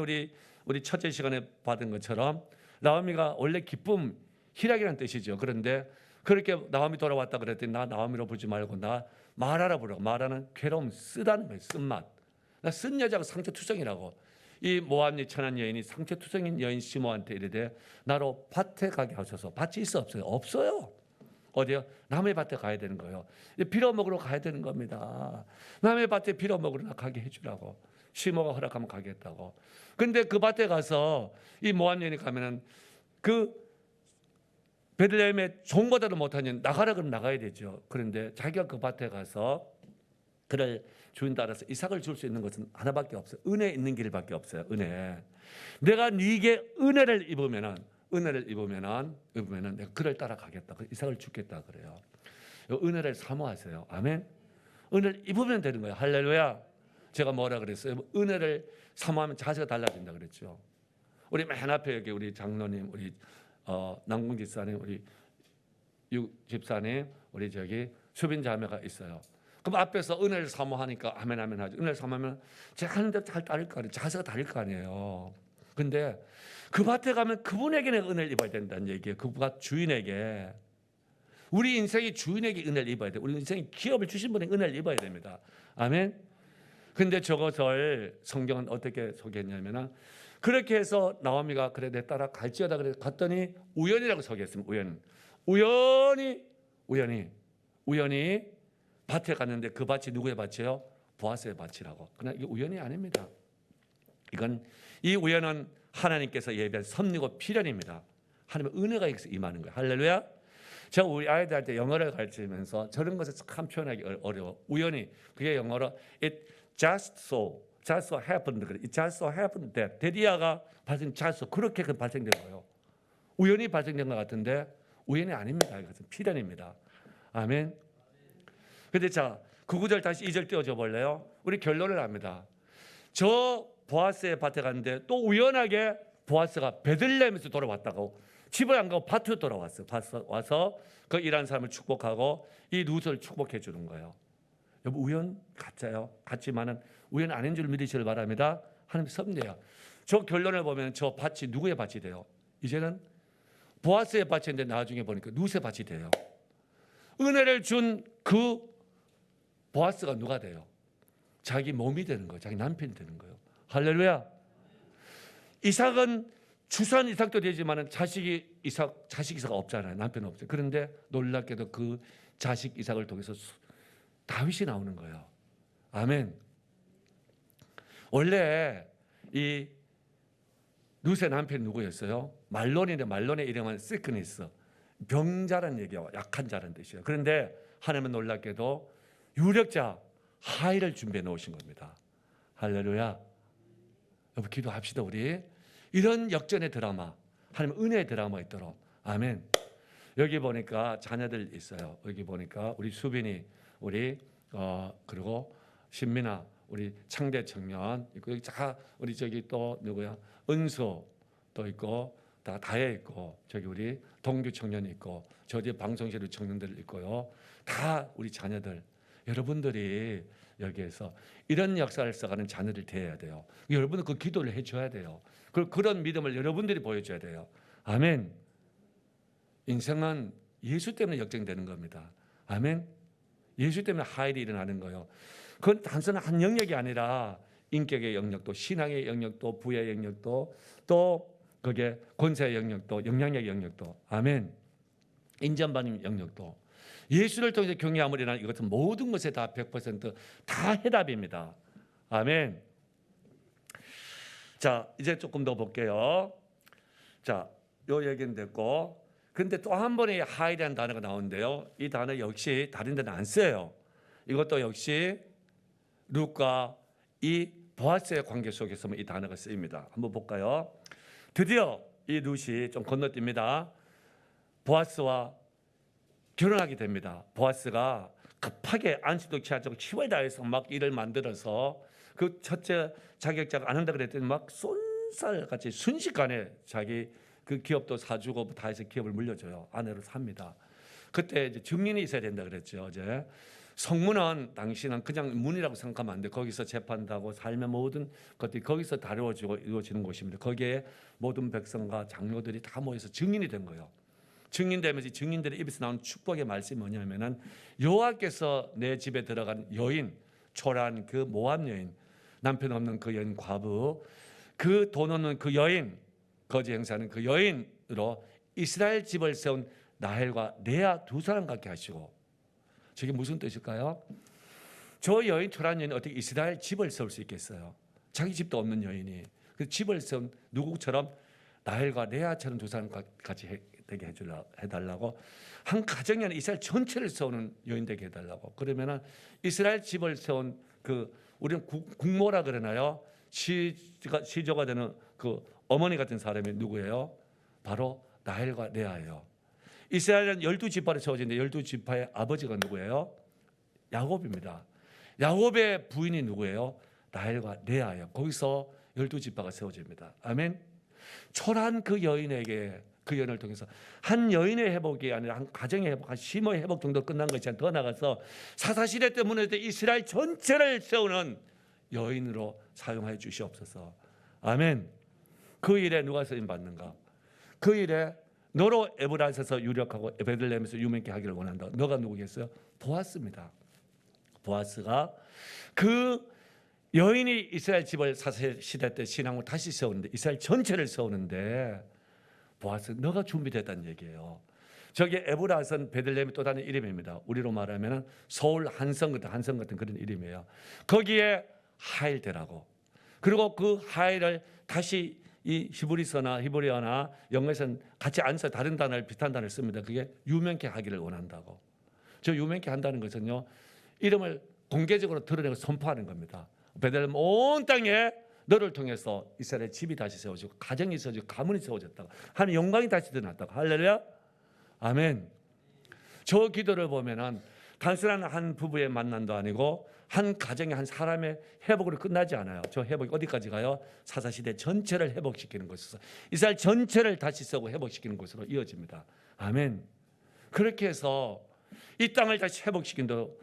우리 첫째 시간에 받은 것처럼 나오미가 원래 기쁨, 희락이라는 뜻이죠. 그런데 그렇게 나오미 돌아왔다 그랬더니 나 나오미로 부르지 말고 나 마라라 부르고. 마라는 괴로움, 쓰다는 거예요. 쓴맛. 나 쓴 여자가 상처투성이라고. 이 모압니 천한 여인이 상처투성인 여인 시므한테 이르되 나로 밭에 가게 하소서. 밭이 있어 없어요? 없어요. 어디요? 남의 밭에 가야 되는 거예요. 빌어먹으러 가야 되는 겁니다. 남의 밭에 빌어먹으러 가게 해주라고. 시므가 허락하면 가겠다고. 근데 그 밭에 가서 이 모압 여인이 가면은 그 베들레헴의 종보다도 못하니 나가라 그러면 나가야 되죠. 그런데 자기가 그 밭에 가서 그를 주인 따라서 이삭을 줄 수 있는 것은 하나밖에 없어요. 은혜 있는 길밖에 없어요. 은혜. 내가 네게 은혜를 입으면은 내가 그를 따라가겠다. 이삭을 주겠다 그래요. 은혜를 사모하세요. 아멘. 은혜를 입으면 되는 거예요. 할렐루야. 제가 뭐라 그랬어요? 은혜를 사모하면 자세가 달라진다 그랬죠. 우리 맨 앞에 여기 우리 장로님, 우리 남궁 집사님, 우리 유 집사님, 우리 저기 수빈 자매가 있어요. 그럼 앞에서 은혜를 사모하니까 아멘 아멘 하죠. 은혜를 사모하면 제가 하는 대로 잘 따를 거 아니에요. 자세가 다를 거 아니에요. 근데 그 밭에 가면 그분에게는 은혜를 입어야 된다는 얘기예요. 그 밭 주인에게. 우리 인생이 주인에게 은혜를 입어야 돼요. 우리 인생이 기업을 주신 분에게 은혜를 입어야 됩니다. 아멘. 근데 저것을 성경은 어떻게 소개했냐면은 그렇게 해서 나오미가 그래 내 따라 갈지어다 그래 갔더니 우연이라고 소개했습니다. 우연히 밭에 갔는데 그 밭이 누구의 밭이에요? 보아스의 밭이라고. 그러나 이게 우연이 아닙니다. 이 우연은 하나님께서 예비한 섭리고 필연입니다. 하나님의 은혜가 여기서 임하는 거예요. 할렐루야. 제가 우리 아이들한테 영어를 가르치면서 저런 것을 참 표현하기 어려워. 우연히 그게 영어로 it just so happened. It just so happened that 데리아가 그렇게 발생된 거예요. 우연히 발생된 것 같은데 우연이 아닙니다. 이것은 필연입니다. 아멘. 근데 자, 그 구절 다시 2절 띄워줘 볼래요? 우리 결론을 합니다. 저 보아스의 밭에 갔는데 또 우연하게 보아스가 베들레헴에서 돌아왔다고, 집을 안 가고 밭으로 돌아왔어요. 와서 그 일하는 사람을 축복하고 이 룻을 축복해 주는 거예요. 여러분, 우연 같아요. 같지만은 우연 아닌 줄 믿으시길 바랍니다. 하나님 섭리해요. 저 결론을 보면 저 밭이 누구의 밭이 돼요? 이제는 보아스의 밭인데 나중에 보니까 룻의 밭이 돼요. 은혜를 준 그 보아스가 누가 돼요? 자기 몸이 되는 거예요. 자기 남편이 되는 거예요. 할렐루야. 이삭은 추수한 이삭도 되지만 자식 이삭가 없잖아요. 남편 없어요. 그런데 놀랍게도 그 자식 이삭을 통해서 다윗이 나오는 거예요. 아멘. 원래 이 룻의 남편이 누구였어요? 말론인데 말론의 이름은 시크니스, 병자라는 얘기예요. 약한 자라는 뜻이에요. 그런데 하나님은 놀랍게도 유력자 하이를 준비해 놓으신 겁니다. 할렐루야. 여러분, 기도합시다. 우리 이런 역전의 드라마, 하나님 은혜의 드라마 있도록. 아멘. 여기 보니까 자녀들 있어요. 여기 보니까 우리 수빈이, 우리 그리고 신민아, 우리 창대 청년 있고, 여기 우리 저기 또 누구야? 은수 또 있고, 다혜 있고, 저기 우리 동규 청년이 있고, 저 뒤에 방송실 청년들 있고요. 다 우리 자녀들, 여러분들이 여기에서 이런 역사를 써가는 자녀를 대해야 돼요. 여러분은 그 기도를 해줘야 돼요. 그런 믿음을 여러분들이 보여줘야 돼요. 아멘. 인생은 예수 때문에 역정되는 겁니다. 아멘. 예수 때문에 하일이 일어나는 거예요. 그건 단순한 한 영역이 아니라 인격의 영역도, 신앙의 영역도, 부의 영역도, 또 그게 권세의 영역도, 영향력의 영역도, 아멘. 인정받는 영역도, 예수를 통해서 경외함을 일어나는 이것은 모든 것에 다 100%다 해답입니다. 아멘. 자, 이제 조금 더 볼게요. 자, 요 얘기는 됐고, 근데 또 한 번의 하이라는 단어가 나오는데요. 이 단어 역시 다른 데는 안 써요. 이것도 역시 룻과 이 보아스의 관계 속에서만 이 단어가 쓰입니다. 한번 볼까요? 드디어 이 룻이 좀 건너뜁니다. 보아스와 결혼하게 됩니다. 보아스가 급하게 안식도 취하자고 힘을 다해서 막 일을 만들어서 그 첫째 자격자가 안 한다 그랬더니 막 쏜살같이 순식간에 자기 그 기업도 사주고 다 해서 기업을 물려줘요. 아내로 삽니다. 그때 이제 증인이 있어야 된다 그랬죠. 어제 성문은 당신은 그냥 문이라고 생각하면 안 돼. 거기서 재판하고 삶의 모든 것들이 거기서 다루어지고 이루어지는 곳입니다. 거기에 모든 백성과 장로들이 다 모여서 증인이 된 거예요. 증인되면서 증인들의 입에서 나온 축복의 말씀이 뭐냐면은 여호와께서 내 집에 들어간 여인, 초라한 그 모압 여인, 남편 없는 그 여인 과부, 그 돈 없는 그 여인, 거지 행사하는 그 여인으로 이스라엘 집을 세운 라헬과 레아 두 사람 갖게 하시고, 저게 무슨 뜻일까요? 저 여인, 초라한 여인이 어떻게 이스라엘 집을 세울 수 있겠어요? 자기 집도 없는 여인이 그 집을 세운 누구처럼 라헬과 레아처럼 두 사람 같이 되게 해달라고, 한 가정이 아니라 이스라엘 전체를 세우는 여인 되게 해달라고. 그러면은 이스라엘 집을 세운 그 우리는 국모라 그러나요? 시조가 되는 그 어머니 같은 사람이 누구예요? 바로 라헬과 레아예요. 이스라엘은 12지파로 세워진데 12지파의 아버지가 누구예요? 야곱입니다. 야곱의 부인이 누구예요? 라헬과 레아예요. 거기서 12지파가 세워집니다. 아멘. 초라한 그 여인에게, 그 여인을 통해서 한 여인의 회복이 아니라 한 가정의 회복, 한 심의 회복 정도 끝난 것이 아니라 더 나가서 사사시대 때문에 이스라엘 전체를 세우는 여인으로 사용하여 주시옵소서. 아멘. 그 일에 누가 쓰임 받는가? 그 일에 너로 에브라스에서 유력하고 베들레헴에서 유명케 하기를 원한다. 너가 누구겠어요? 보아스입니다. 보아스가 그 여인이 이스라엘 집을 사사시대 때 신앙을 다시 세우는데, 이스라엘 전체를 세우는데 보아스 너가 준비됐다는 얘기예요. 저기 에브라스는 베들레헴의 또 다른 이름입니다. 우리로 말하면 서울 한성 같은 그런 이름이에요. 거기에 하일되라고. 그리고 그 하일을 다시 이 히브리어나 영어에서는 같이 안 써, 다른 단어를 비슷한 단어를 씁니다. 그게 유명케 하기를 원한다고. 저 유명케 한다는 것은요, 이름을 공개적으로 드러내고 선포하는 겁니다. 베들레헴 온 땅에 너를 통해서 이스라엘 집이 다시 세워지고 가정이 세워지고 가문이 세워졌다고, 하나님의 영광이 다시 드러났다고. 할렐루야. 아멘. 저 기도를 보면은 단순한 한 부부의 만남도 아니고 한 가정의 한 사람의 회복으로 끝나지 않아요. 저 회복이 어디까지 가요? 사사시대 전체를 회복시키는 것에서 이스라엘 전체를 다시 세우고 회복시키는 것으로 이어집니다. 아멘. 그렇게 해서 이 땅을 다시 회복시키는 대로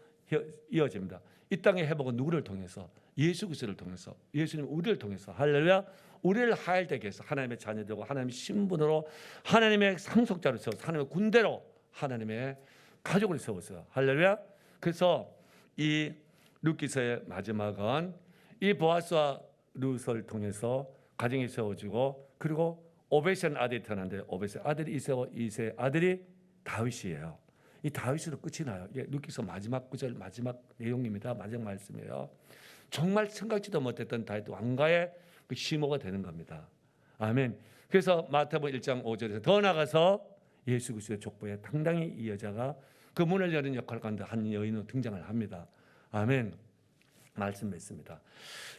이어집니다. 이 땅의 회복은 누구를 통해서? 예수 그리스도를 통해서, 예수님 우리를 통해서, 할렐루야. 우리를 하일되게 해서 하나님의 자녀되고 하나님의 신분으로 하나님의 상속자로 세워서 하나님의 군대로 하나님의 가족을 세웠어요. 할렐루야. 그래서 이 룻기서의 마지막은 이 보아스와 룻을 통해서 가정이 세워지고, 그리고 오벳의 아들이 태어났는데 오벳의 아들이 이세의 아들이 다윗이에요. 이 다윗으로 끝이 나요. 이게 룻기서 마지막 구절 마지막 내용입니다. 마지막 말씀이에요. 정말 생각지도 못했던 다윗 왕가의 그 시모가 되는 겁니다. 아멘. 그래서 마태복음 1장 5절에서 더 나가서 예수 그리스도의 족보에 당당히 이 여자가 그 문을 여는 역할을 하는데 한 여인으로 등장을 합니다. 아멘. 말씀 맺습니다.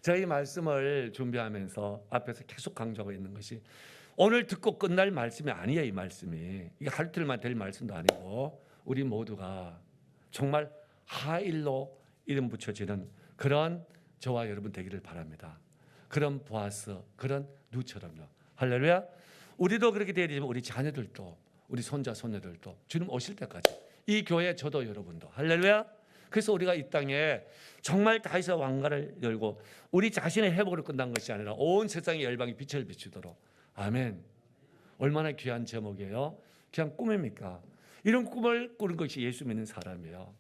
제가 이 말씀을 준비하면서 앞에서 계속 강조하고 있는 것이 오늘 듣고 끝날 말씀이 아니에요. 이 말씀이 이게 하루 이틀만 될 말씀도 아니고 우리 모두가 정말 하일로 이름 붙여지는 그런 저와 여러분 되기를 바랍니다. 그런 보아스, 그런 룻처럼요. 할렐루야. 우리도 그렇게 되어야 되지만 우리 자녀들도, 우리 손자 손녀들도 주님 오실 때까지, 이 교회 저도 여러분도, 할렐루야. 그래서 우리가 이 땅에 정말 다윗의 왕가를 열고 우리 자신의 회복으로 끝난 것이 아니라 온 세상의 열방이 빛을 비추도록. 아멘. 얼마나 귀한 제목이에요. 그냥 꿈입니까? 이런 꿈을 꾸는 것이 예수 믿는 사람이에요.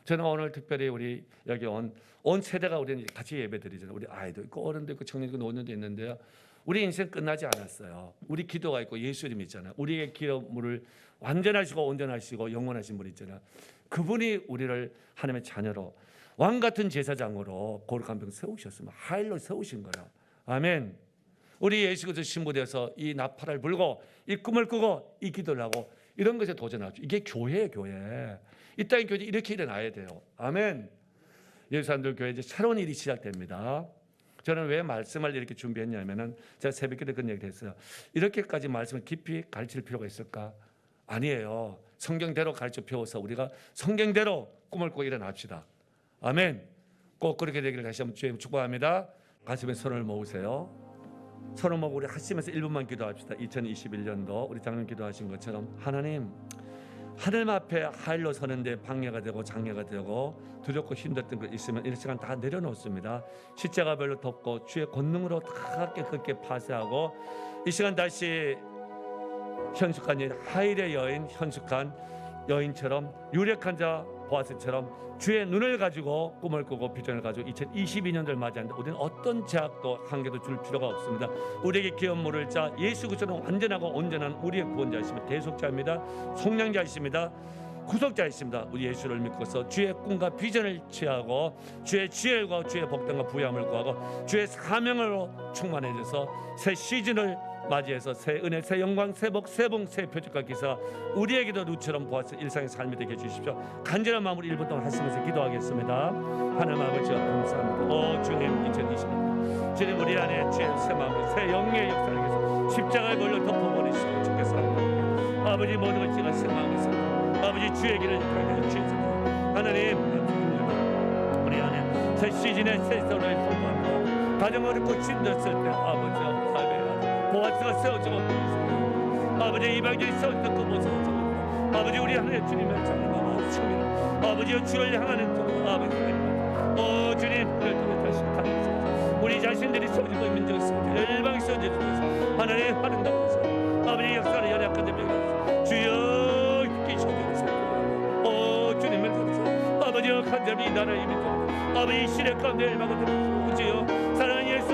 저는 오늘 특별히 우리 여기 온 세대가 우리는 같이 예배드리잖아요. 우리 아이도 있고 어른도 있고 청년도 있고 노년도 있는데요. 우리 인생 끝나지 않았어요. 우리 기도가 있고 예수님 있잖아요. 우리의 기도물을 완전하시고 온전하시고 영원하신 분 있잖아요. 그분이 우리를 하나님의 자녀로 왕 같은 제사장으로 거룩한 병 세우셨으면 하일로 세우신 거예요. 아멘. 우리 예수 그리스도 신부되어서 이 나팔을 불고 이 꿈을 꾸고 이 기도를 하고 이런 것에 도전하죠. 이게 교회예요, 교회. 이 땅의 교회 이렇게 일어나야 돼요. 아멘. 예수 사람들 교회 이제 새로운 일이 시작됩니다. 저는 왜 말씀을 이렇게 준비했냐면은 제가 새벽기도 그런 얘기를 했어요. 이렇게까지 말씀을 깊이 가르칠 필요가 있을까? 아니에요. 성경대로 가르쳐 배워서 우리가 성경대로 꿈을 꾸고 일어납시다. 아멘. 꼭 그렇게 되기를 다시 한번 주님 축복합니다. 가슴에 손을 모으세요. 손을 모으고 우리 하시면서 1분만 기도합시다. 2021년도 우리 장로님 기도하신 것처럼 하나님 앞에 하일로 서는데 방해가 되고 장애가 되고 두렵고 힘들었던 것 있으면 이 시간 다 내려놓습니다. 십자가별로 덮고 주의 권능으로 다 깨끗게 파쇄하고 이 시간 다시 현숙한 하일의 여인, 현숙한 여인처럼 유력한 자 보아스처럼 주의 눈을 가지고 꿈을 꾸고 비전을 가지고 2022년도를 맞이하는데 우리는 어떤 제약도 한계도 줄 필요가 없습니다. 우리에게 기업 모를 자 예수 그리스도는 완전하고 온전한 우리의 구원자이시며 대속자입니다. 속량자이십니다. 구속자이십니다. 우리 예수를 믿고서 주의 꿈과 비전을 취하고 주의 지혜와 주의 복당과 부양을 구하고 주의 사명으로 충만해져서 새 시즌을 맞이해서 새 은혜, 새 영광, 새 복, 새 봉, 새 표적과 기사 우리에게도 룻처럼 보아서 일상의 삶이 되게 해주십시오. 간절한 마음으로 1분 동안 하시면서 기도하겠습니다. 하나님 아버지와 감사합니다. 오 주님 2020년 주님 우리 안에 주의 새 마음으로 새 영의 역사를 위해서 십자가의 벌로 덮어버리시고 주께서 아버지 모든 걸 제가 새 마음에서 아버지 주의 길을 가게 주셔서 하나님 우리 안에 새 시즌의 새 선을 선포합니다. 가정 어렵고 힘들었을 때 아버지와 보아스가 세워지고 아버지 이방인이 세웠던 그 모습을 아버지 우리 하나님 주님의 장로와 주님 아버지여 주를 향하는 아버지 오 주님 우리를 통해 다시 가르치소서. 우리 자신들이 세워지고 민족이 세워지고 열방이 세워지고 하나님 하는다고 해서 아버지 역사를 연약한 데며 주여 기셔주세요. 오 주님을 통해서 아버지여 간절히 이 나라의 민족 아버지 시력 가운데 열방을 들어주시고 주여 사랑하는 예수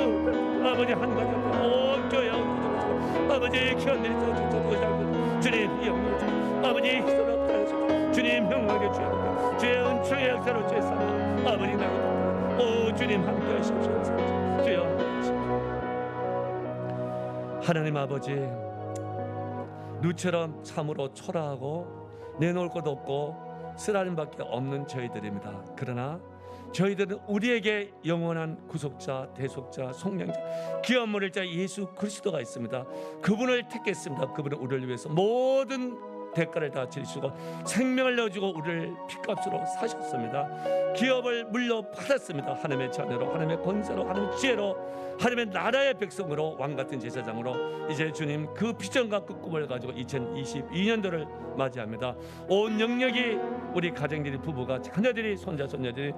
아버지 한 가지 온 교회 아버지 기원들이 주님 영광 아버지 희소롭다 주님 영광에 주여 주의 은총의 역사로 주의 사랑 아버지 나고 오 주님 함께 하십시오. 주여 하나님 아버지 룻처럼 참으로 초라하고 내놓을 것 없고 쓰라림밖에 없는 저희들입니다. 그러나 저희들은 우리에게 영원한 구속자, 대속자, 속량자, 기업 모를 자 예수 그리스도가 있습니다. 그분을 택했습니다. 그분은 우리를 위해서 모든 대가를 다 치르시고 생명을 내어주고 우리를 핏값으로 사셨습니다. 기업을 물려받았습니다. 하나님의 자녀로, 하나님의 권세로, 하나님의 지혜로, 하나님의 나라의 백성으로, 왕같은 제사장으로 이제 주님 그 비전과 그 꿈을 가지고 2022년도를 맞이합니다. 온 영역이 우리 가정들이, 부부가, 자녀들이, 손자 손녀들이,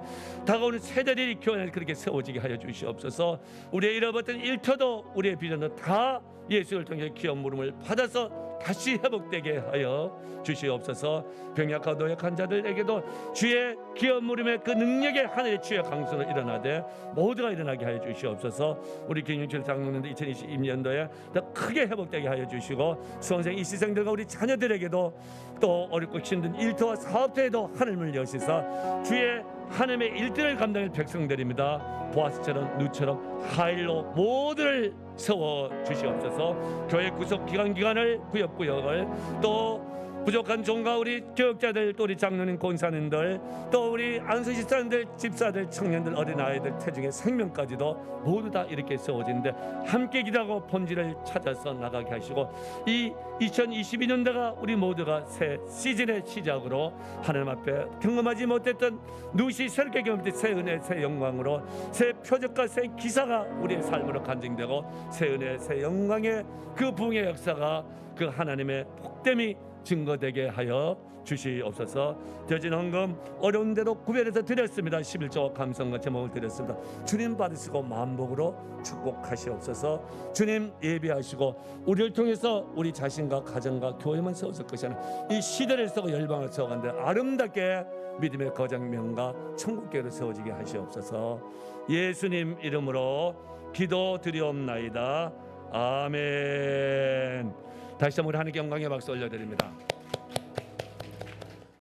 다가오는 세대들이 교회를 그렇게 세워지게 하여 주시옵소서. 우리의 잃어버렸던 일터도 우리의 비전도 다 예수를 통해 기업 물음을 받아서 다시 회복되게 하여 주시옵소서. 병약하고 노약한 자들에게도 주의 기업 물음의 그 능력의 하늘의 주의 강선으로 일어나되 모두가 일어나게 하여 주시옵소서. 우리 김윤철 장로님도 2022년도에 더 크게 회복되게 하여 주시고, 수험생 이시생들과 우리 자녀들에게도 또 어렵고 힘든 일터와 사업터에도 하늘을 여시사 주의 하나님의 일들을 감당할 백성들입니다. 보아스처럼 누처럼 하일로 모두를 세워 주시옵소서. 교회 구속 기관을 구역을 또 부족한 종과 우리 교육자들, 또 우리 장로님, 권사님들, 또 우리 안수집사님들, 집사들, 청년들, 어린아이들, 태중의 생명까지도 모두 다 이렇게 세워지는데 함께 기도하고 본질을 찾아서 나가게 하시고, 이 2022년도가 우리 모두가 새 시즌의 시작으로 하나님 앞에 경험하지 못했던 누시 새롭게 경험했던 새 은혜, 새 영광으로, 새 표적과 새 기사가 우리의 삶으로 간증되고, 새 은혜, 새 영광의 그 부흥의 역사가, 그 하나님의 복됨이 증거되게 하여 주시옵소서. 드려진 헌금 어려운 대로 구별해서 드렸습니다. 11조 감성과 제목을 드렸습니다. 주님 받으시고 만복으로 축복하시옵소서. 주님 예비하시고 우리를 통해서 우리 자신과 가정과 교회만 세웠을 것이 아니라 이 시대를 세우고 열방을 세워가는데 아름답게 믿음의 거장명과 천국교회로 세워지게 하시옵소서. 예수님 이름으로 기도드리옵나이다. 아멘. 다시 한번 우리 하나님께 영광의 박수 올려드립니다.